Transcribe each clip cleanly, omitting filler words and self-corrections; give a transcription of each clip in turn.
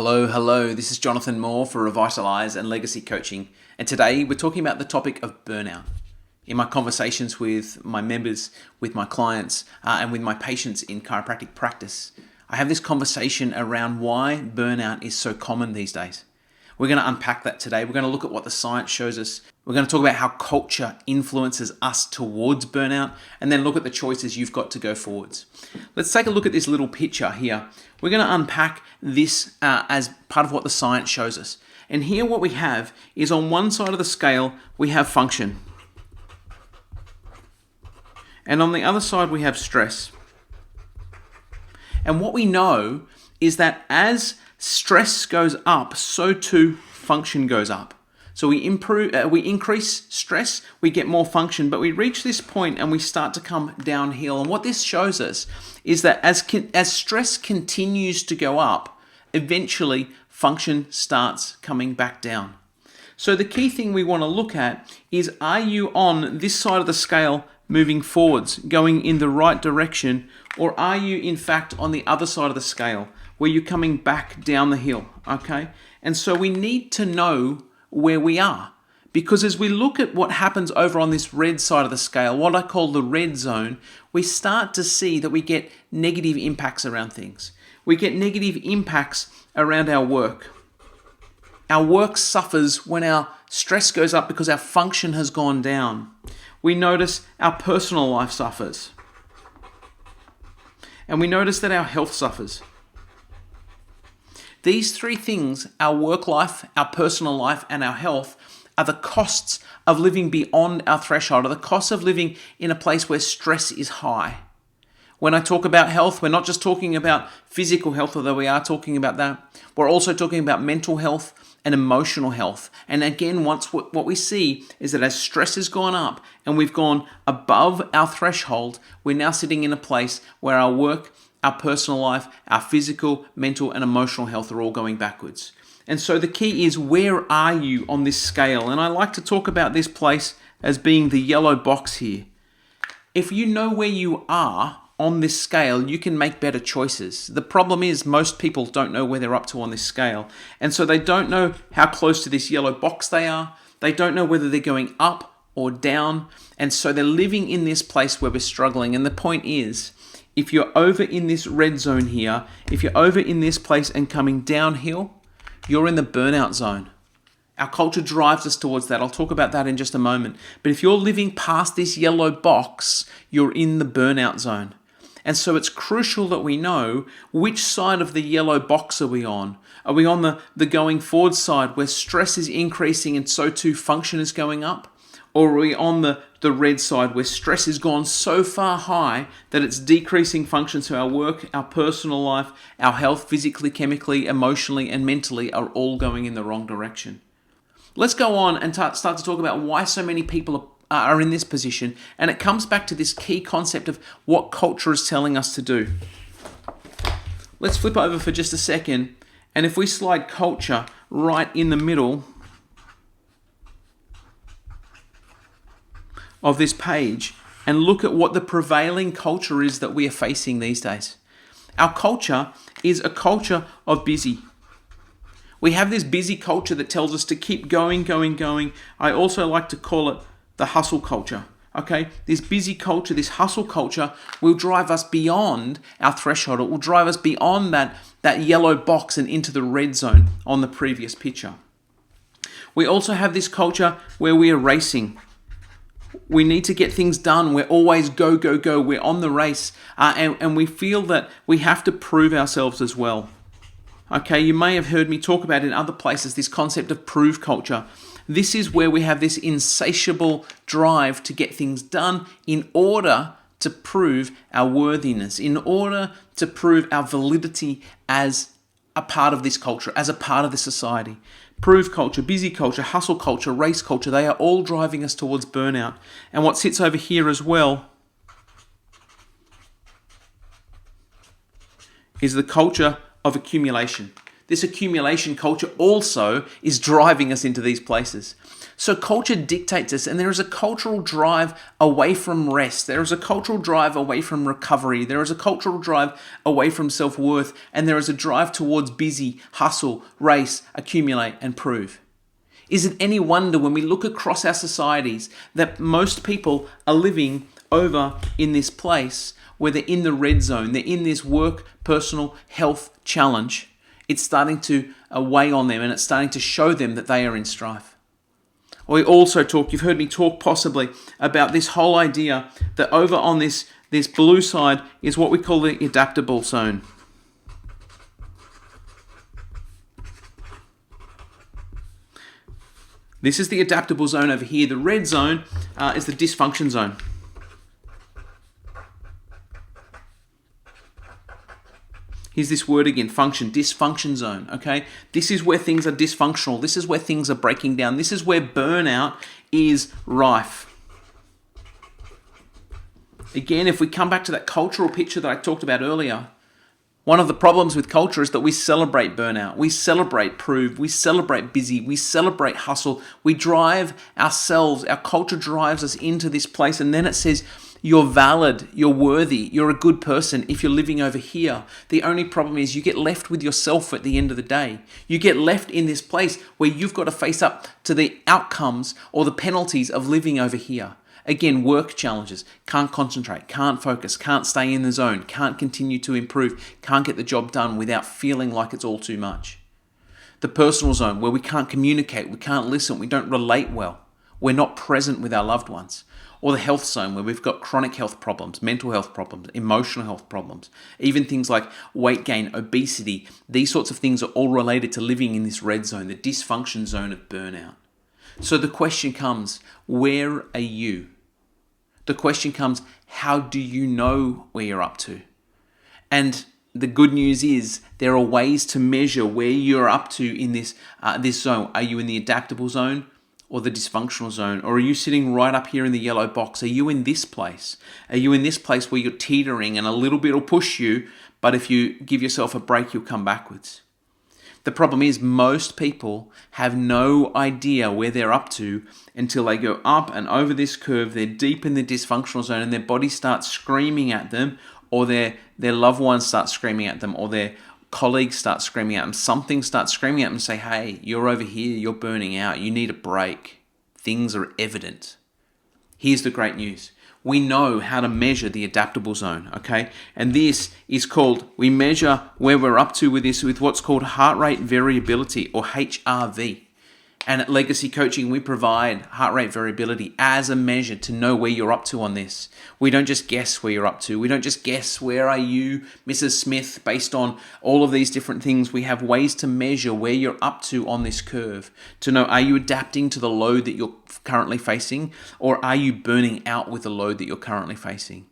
Hello. This is Jonathan Moore for Revitalize and Legacy Coaching. And today we're talking about the topic of burnout. In my conversations with my members, with my clients, and with my patients in chiropractic practice, I have this conversation around why burnout is so common these days. We're going to unpack that today. We're going to look at what the science shows us. We're going to talk about how culture influences us towards burnout, and then look at the choices you've got to go forwards. Let's take a look at this little picture here. We're going to unpack this as part of what the science shows us. And here what we have is, on one side of the scale, we have function. And on the other side, we have stress. And what we know is that as stress goes up, so too function goes up. So we increase stress, we get more function, but we reach this point and we start to come downhill. And what this shows us is that as stress continues to go up, eventually function starts coming back down. So the key thing we want to look at is, are you on this side of the scale moving forwards, going in the right direction, or are you in fact on the other side of the scale where you're coming back down the hill, okay? And so we need to know where we are, because as we look at what happens over on this red side of the scale, what I call the red zone, we start to see that we get negative impacts around things. We get negative impacts around our work. Our work suffers when our stress goes up because our function has gone down. We notice our personal life suffers. And we notice that our health suffers. These three things, our work life, our personal life, and our health, are the costs of living beyond our threshold, are the costs of living in a place where stress is high. When I talk about health, we're not just talking about physical health, although we are talking about that. We're also talking about mental health and emotional health. And again, what we see is that as stress has gone up and we've gone above our threshold, we're now sitting in a place where our work, our personal life, our physical, mental, and emotional health are all going backwards. And so the key is, where are you on this scale? And I like to talk about this place as being the yellow box here. If you know where you are on this scale, you can make better choices. The problem is, most people don't know where they're up to on this scale. And so they don't know how close to this yellow box they are. They don't know whether they're going up or down. And so they're living in this place where we're struggling. And the point is, if you're over in this red zone here, if you're over in this place and coming downhill, you're in the burnout zone. Our culture drives us towards that. I'll talk about that in just a moment. But if you're living past this yellow box, you're in the burnout zone. And so it's crucial that we know which side of the yellow box are we on. Are we on the going forward side where stress is increasing and so too function is going up? Or are we on the red side where stress has gone so far high that it's decreasing function, so our work, our personal life, our health, physically, chemically, emotionally, and mentally are all going in the wrong direction? Let's go on and start to talk about why so many people are in this position. And it comes back to this key concept of what culture is telling us to do. Let's flip over for just a second. And if we slide culture right in the middle of this page and look at what the prevailing culture is that we are facing these days. Our culture is a culture of busy. We have this busy culture that tells us to keep going. I also like to call it the hustle culture. Okay, this busy culture, this hustle culture will drive us beyond our threshold. It will drive us beyond that yellow box and into the red zone on the previous picture. We also have this culture where we are racing. We need to get things done. We're always go. We're on the race. And we feel that we have to prove ourselves as well. Okay, you may have heard me talk about in other places this concept of prove culture. This is where we have this insatiable drive to get things done in order to prove our worthiness, in order to prove our validity as a part of this culture, as a part of this society. Prove culture, busy culture, hustle culture, race culture, they are all driving us towards burnout. And what sits over here as well is the culture of accumulation. This accumulation culture also is driving us into these places. So culture dictates us, and there is a cultural drive away from rest. There is a cultural drive away from recovery. There is a cultural drive away from self-worth, and there is a drive towards busy, hustle, race, accumulate, and prove. Is it any wonder when we look across our societies that most people are living over in this place where they're in the red zone, they're in this work, personal, health challenge? It's starting to weigh on them, and it's starting to show them that they are in strife. We also talk, you've heard me talk possibly about this whole idea that over on this blue side is what we call the adaptable zone. This is the adaptable zone over here. The red zone is the dysfunction zone. Here's this word again, function, dysfunction zone, okay? This is where things are dysfunctional. This is where things are breaking down. This is where burnout is rife. Again, if we come back to that cultural picture that I talked about earlier, one of the problems with culture is that we celebrate burnout. We celebrate prove. We celebrate busy. We celebrate hustle. We drive ourselves. Our culture drives us into this place, and then it says, you're valid, you're worthy, you're a good person if you're living over here. The only problem is you get left with yourself at the end of the day. You get left in this place where you've got to face up to the outcomes or the penalties of living over here. Again, work challenges, can't concentrate, can't focus, can't stay in the zone, can't continue to improve, can't get the job done without feeling like it's all too much. The personal zone where we can't communicate, we can't listen, we don't relate well, we're not present with our loved ones. Or the health zone where we've got chronic health problems, mental health problems, emotional health problems, even things like weight gain, obesity. These sorts of things are all related to living in this red zone, the dysfunction zone of burnout. So the question comes, where are you? The question comes, how do you know where you're up to? And the good news is there are ways to measure where you're up to in this zone. Are you in the adaptable zone or the dysfunctional zone? Or are you sitting right up here in the yellow box? Are you in this place? Are you in this place where you're teetering and a little bit will push you, but if you give yourself a break, you'll come backwards? The problem is most people have no idea where they're up to until they go up and over this curve. They're deep in the dysfunctional zone and their body starts screaming at them, or their loved ones start screaming at them, or their colleagues start screaming at them. Something starts screaming at them and say, hey, you're over here, you're burning out, you need a break. Things are evident. Here's the great news. We know how to measure the adaptable zone, okay? And this is called, we measure where we're up to with this with what's called heart rate variability, or HRV. And at Legacy Coaching, we provide heart rate variability as a measure to know where you're up to on this. We don't just guess where you're up to. We don't just guess where are you, Mrs. Smith, based on all of these different things. We have ways to measure where you're up to on this curve, to know, are you adapting to the load that you're currently facing, or are you burning out with the load that you're currently facing?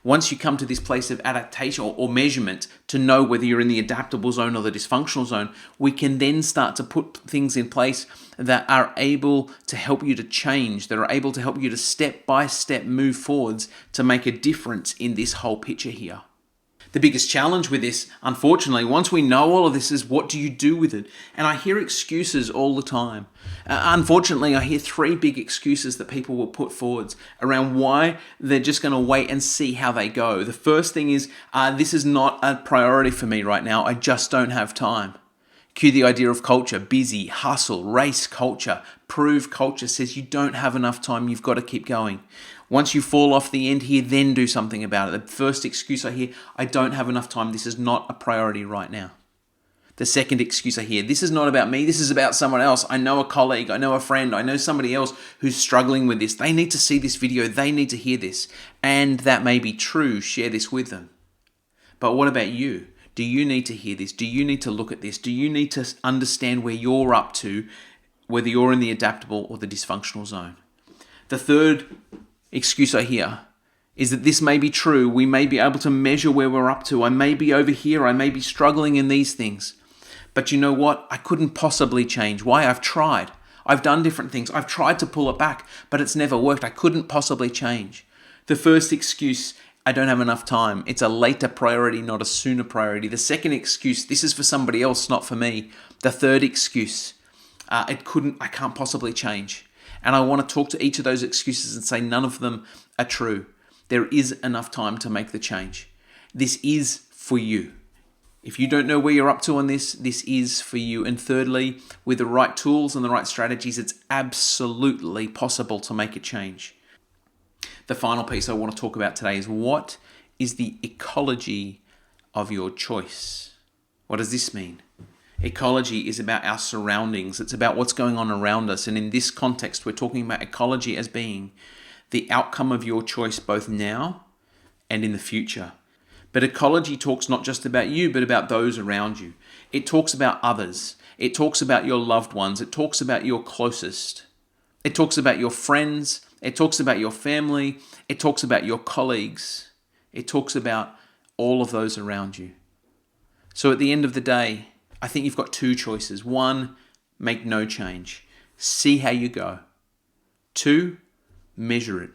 Once you come to this place of adaptation or measurement to know whether you're in the adaptable zone or the dysfunctional zone, we can then start to put things in place that are able to help you to change, that are able to help you to step by step move forwards to make a difference in this whole picture here. The biggest challenge with this, unfortunately, once we know all of this, is what do you do with it? And I hear excuses all the time. Unfortunately, I hear three big excuses that people will put forwards around why they're just going to wait and see how they go. The first thing is, this is not a priority for me right now. I just don't have time. Cue the idea of culture, busy, hustle, race culture, prove culture says you don't have enough time, you've got to keep going. Once you fall off the end here, then do something about it. The first excuse I hear, I don't have enough time, this is not a priority right now. The second excuse I hear, this is not about me, this is about someone else. I know a colleague, I know a friend, I know somebody else who's struggling with this. They need to see this video, they need to hear this. And that may be true, share this with them. But what about you? Do you need to hear this? Do you need to look at this? Do you need to understand where you're up to, whether you're in the adaptable or the dysfunctional zone? The third excuse I hear is that this may be true. We may be able to measure where we're up to. I may be over here. I may be struggling in these things. But you know what? I couldn't possibly change. Why? I've tried. I've done different things. I've tried to pull it back, but it's never worked. I couldn't possibly change. The first excuse, I don't have enough time. It's a later priority, not a sooner priority. The second excuse, this is for somebody else, not for me. The third excuse, I can't possibly change. And I want to talk to each of those excuses and say none of them are true. There is enough time to make the change. This is for you. If you don't know where you're up to on this, this is for you. And thirdly, with the right tools and the right strategies, it's absolutely possible to make a change. The final piece I want to talk about today is what is the ecology of your choice? What does this mean? Ecology is about our surroundings. It's about what's going on around us. And in this context, we're talking about ecology as being the outcome of your choice both now and in the future. But ecology talks not just about you, but about those around you. It talks about others. It talks about your loved ones. It talks about your closest. It talks about your friends. It talks about your family. It talks about your colleagues. It talks about all of those around you. So at the end of the day, I think you've got two choices. One, make no change. See how you go. Two, measure it.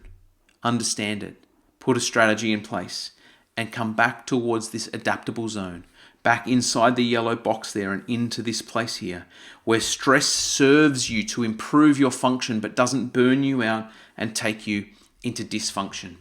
Understand it. Put a strategy in place. And come back towards this adaptable zone, back inside the yellow box there and into this place here, where stress serves you to improve your function but doesn't burn you out and take you into dysfunction.